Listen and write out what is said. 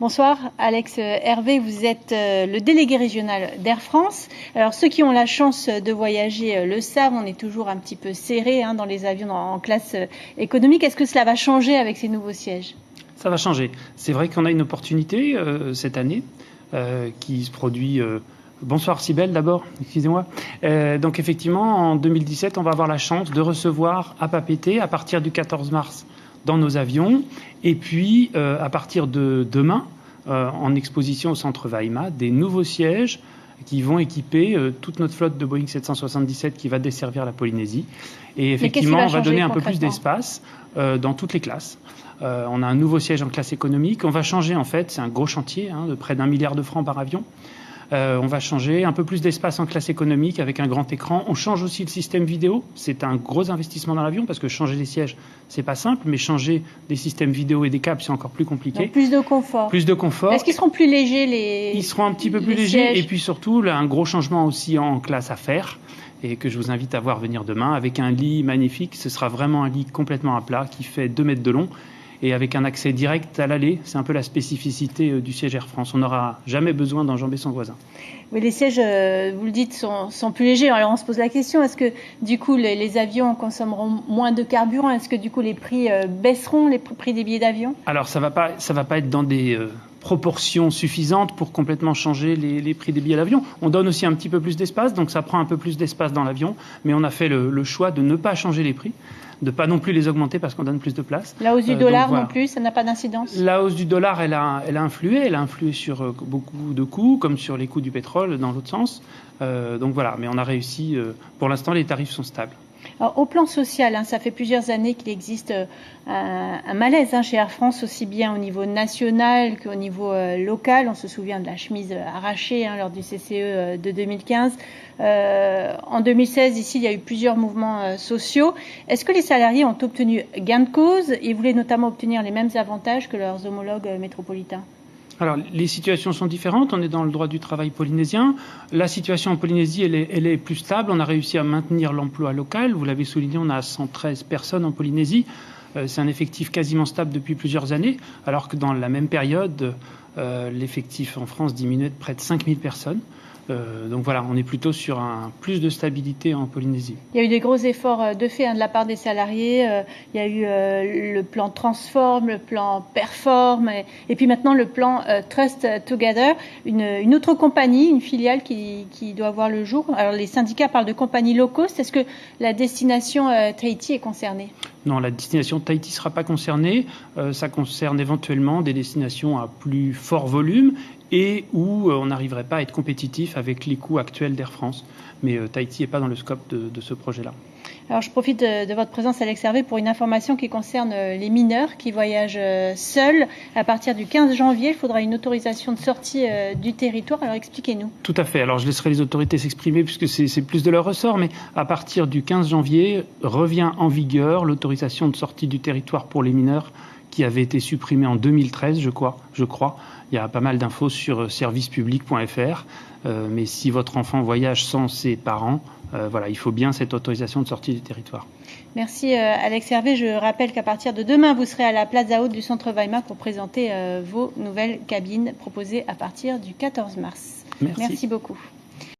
Bonsoir, Alex Hervé, vous êtes le délégué régional d'Air France. Alors ceux qui ont la chance de voyager le savent, on est toujours un petit peu serré dans les avions en classe économique. Est-ce que cela va changer avec ces nouveaux sièges ? Ça va changer. C'est vrai qu'on a une opportunité cette année qui se produit... Bonsoir Cybèle d'abord, excusez-moi. Donc effectivement, en 2017, on va avoir la chance de recevoir à Papeete à partir du 14 mars dans nos avions. Et puis, à partir de demain, en exposition au Centre Weima, des nouveaux sièges qui vont équiper toute notre flotte de Boeing 777 qui va desservir la Polynésie. Et effectivement, on va donner un peu plus d'espace dans toutes les classes. On a un nouveau siège en classe économique. On va changer, en fait, c'est un gros chantier de près d'1 milliard de francs par avion. On va changer un peu plus d'espace en classe économique avec un grand écran. On change aussi le système vidéo. C'est un gros investissement dans l'avion parce que changer les sièges, c'est pas simple, mais changer des systèmes vidéo et des câbles, c'est encore plus compliqué. Donc plus de confort. Plus de confort. Est-ce qu'ils seront plus légers Ils seront un petit peu plus légers. Et puis surtout, là, un gros changement aussi en classe à faire et que je vous invite à voir venir demain avec un lit magnifique. Ce sera vraiment un lit complètement à plat qui fait 2 mètres de long. Et avec un accès direct à l'allée, c'est un peu la spécificité du siège Air France. On n'aura jamais besoin d'enjamber son voisin. Oui, les sièges, vous le dites, sont plus légers. Alors on se pose la question, est-ce que du coup les avions consommeront moins de carburant ? Est-ce que du coup les prix baisseront, les prix des billets d'avion ? Alors ça va pas être dans des proportions suffisantes pour complètement changer les prix des billets d'avion. On donne aussi un petit peu plus d'espace, donc ça prend un peu plus d'espace dans l'avion. Mais on a fait le choix de ne pas changer les prix, de pas non plus les augmenter parce qu'on donne plus de place. La hausse du dollar non plus, ça n'a pas d'incidence ? La hausse du dollar, elle a influé sur beaucoup de coûts, comme sur les coûts du pétrole dans l'autre sens. Donc voilà, mais on a réussi. Pour l'instant, les tarifs sont stables. Alors, au plan social, ça fait plusieurs années qu'il existe un malaise chez Air France, aussi bien au niveau national qu'au niveau local. On se souvient de la chemise arrachée lors du CCE de 2015. En 2016, ici, il y a eu plusieurs mouvements sociaux. Est-ce que les salariés ont obtenu gain de cause et voulaient notamment obtenir les mêmes avantages que leurs homologues métropolitains ? Alors, les situations sont différentes. On est dans le droit du travail polynésien. La situation en Polynésie, elle est plus stable. On a réussi à maintenir l'emploi local. Vous l'avez souligné, on a 113 personnes en Polynésie. C'est un effectif quasiment stable depuis plusieurs années, alors que dans la même période, l'effectif en France diminuait de près de 5000 personnes. Donc voilà, on est plutôt sur plus de stabilité en Polynésie. Il y a eu des gros efforts de fait de la part des salariés. Il y a eu le plan Transform, le plan Perform et puis maintenant le plan Trust Together, une autre compagnie, une filiale qui doit voir le jour. Alors les syndicats parlent de compagnie low cost. Est-ce que la destination Tahiti est concernée ? Non, la destination Tahiti ne sera pas concernée. Ça concerne éventuellement des destinations à plus fort volume et où on n'arriverait pas à être compétitif avec les coûts actuels d'Air France. Mais Tahiti n'est pas dans le scope de ce projet-là. Alors je profite de votre présence, Alex Hervé, pour une information qui concerne les mineurs qui voyagent seuls. À partir du 15 janvier, il faudra une autorisation de sortie du territoire. Alors expliquez-nous. Tout à fait. Alors je laisserai les autorités s'exprimer puisque c'est plus de leur ressort. Mais à partir du 15 janvier, revient en vigueur l'autorisation de sortie du territoire pour les mineurs qui avait été supprimée en 2013, je crois. Il y a pas mal d'infos sur servicepublic.fr. Mais si votre enfant voyage sans ses parents, il faut bien cette autorisation de sortie du territoire. Merci Alex Hervé. Je rappelle qu'à partir de demain, vous serez à la Plaza Haute du Centre Weima pour présenter vos nouvelles cabines proposées à partir du 14 mars. Merci Beaucoup.